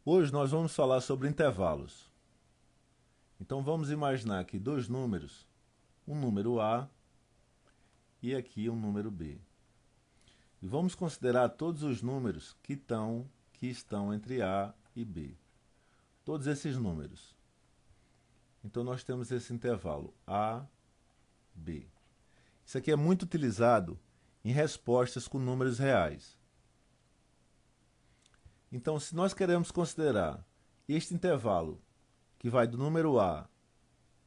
Hoje nós vamos falar sobre intervalos. Então vamos imaginar aqui dois números, um número A e aqui um número B. E vamos considerar todos os números que estão entre A e B. Todos esses números. Então nós temos esse intervalo A, B. Isso aqui é muito utilizado em respostas com números reais. Então, se nós queremos considerar este intervalo, que vai do número A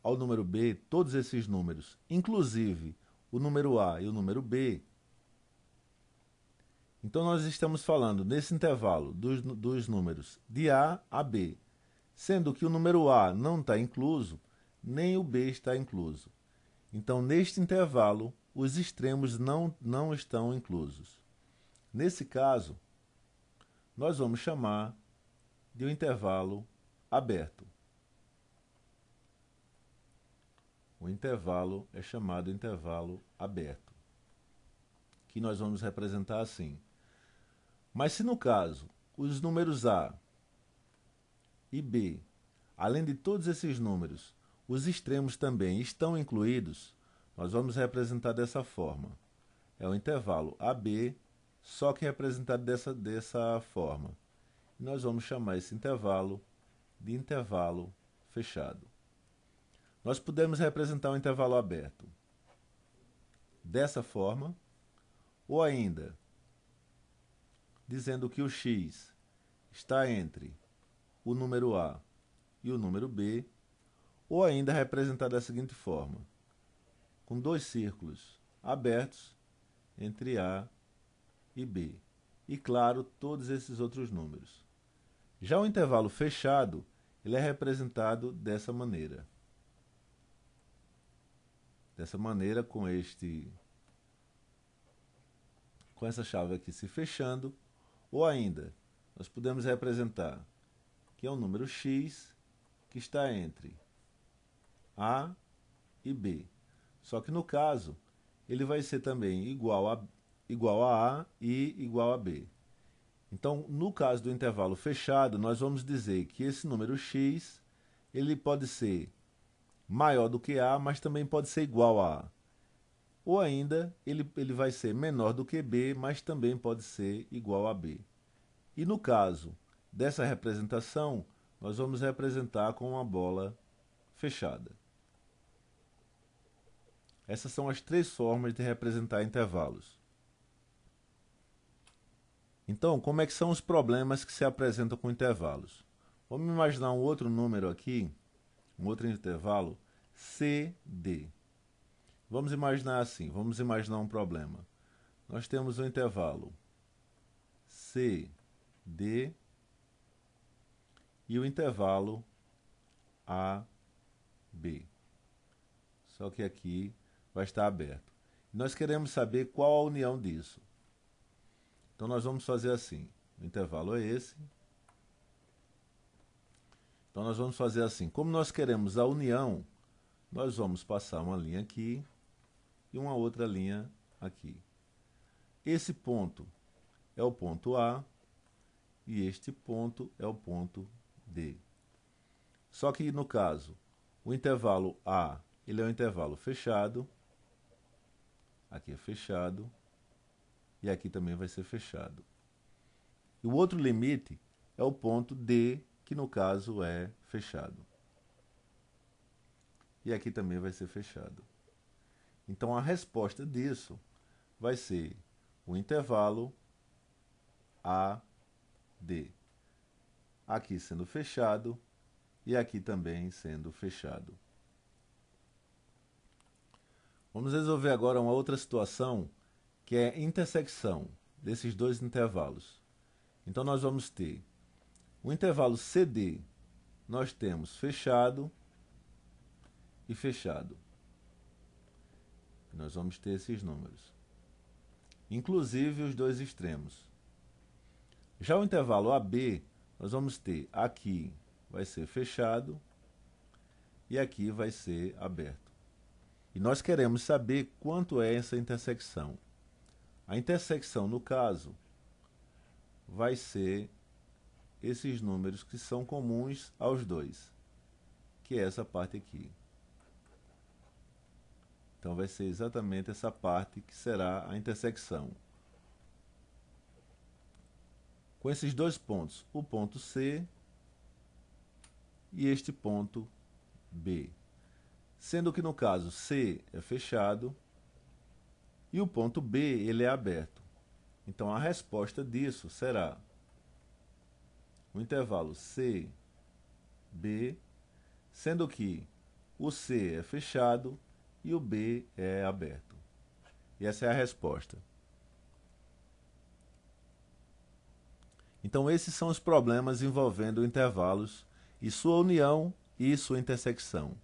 ao número B, todos esses números, inclusive o número A e o número B, então nós estamos falando nesse intervalo dos números de A a B, sendo que o número A não está incluso, nem o B está incluso. Então, neste intervalo, os extremos não estão inclusos. Nesse caso, nós vamos chamar de um intervalo aberto. O intervalo é chamado intervalo aberto, que nós vamos representar assim. Mas se no caso os números A e B, além de todos esses números, os extremos também estão incluídos, nós vamos representar dessa forma. É o intervalo AB, só que representado dessa forma. E nós vamos chamar esse intervalo de intervalo fechado. Nós podemos representar um intervalo aberto dessa forma, ou ainda dizendo que o x está entre o número A e o número B, ou ainda representar da seguinte forma, com dois círculos abertos entre A e B, e claro, todos esses outros números. Já o intervalo fechado, ele é representado dessa maneira. Dessa maneira, com essa chave aqui se fechando, ou ainda, nós podemos representar que é um número x que está entre A e B. Só que no caso, ele vai ser também igual a A e igual a B. Então, no caso do intervalo fechado, nós vamos dizer que esse número x, ele pode ser maior do que A, mas também pode ser igual a A. Ou ainda, ele vai ser menor do que B, mas também pode ser igual a B. E no caso dessa representação, nós vamos representar com uma bola fechada. Essas são as três formas de representar intervalos. Então, como é que são os problemas que se apresentam com intervalos? Vamos imaginar um outro número aqui, um outro intervalo, CD. Vamos imaginar assim, vamos imaginar um problema. Nós temos um intervalo CD e o intervalo AB. Só que aqui vai estar aberto. Nós queremos saber qual a união disso. Então nós vamos fazer assim. O intervalo é esse. Então nós vamos fazer assim. Como nós queremos a união, nós vamos passar uma linha aqui e uma outra linha aqui. Esse ponto é o ponto A e este ponto é o ponto D. Só que no caso, o intervalo A, ele é um intervalo fechado. Aqui é fechado. E aqui também vai ser fechado. E o outro limite é o ponto D, que no caso é fechado. E aqui também vai ser fechado. Então a resposta disso vai ser o intervalo AD. Aqui sendo fechado e aqui também sendo fechado. Vamos resolver agora uma outra situação, que é a intersecção desses dois intervalos. Então nós vamos ter o intervalo CD, nós temos fechado e fechado. Nós vamos ter esses números, inclusive os dois extremos. Já o intervalo AB, nós vamos ter aqui vai ser fechado e aqui vai ser aberto. E nós queremos saber quanto é essa intersecção. A intersecção, no caso, vai ser esses números que são comuns aos dois, que é essa parte aqui. Então vai ser exatamente essa parte que será a intersecção. Com esses dois pontos, o ponto C e este ponto B. Sendo que no caso C é fechado e o ponto B ele é aberto. Então a resposta disso será o intervalo C, B, sendo que o C é fechado e o B é aberto. E essa é a resposta. Então esses são os problemas envolvendo intervalos e sua união e sua intersecção.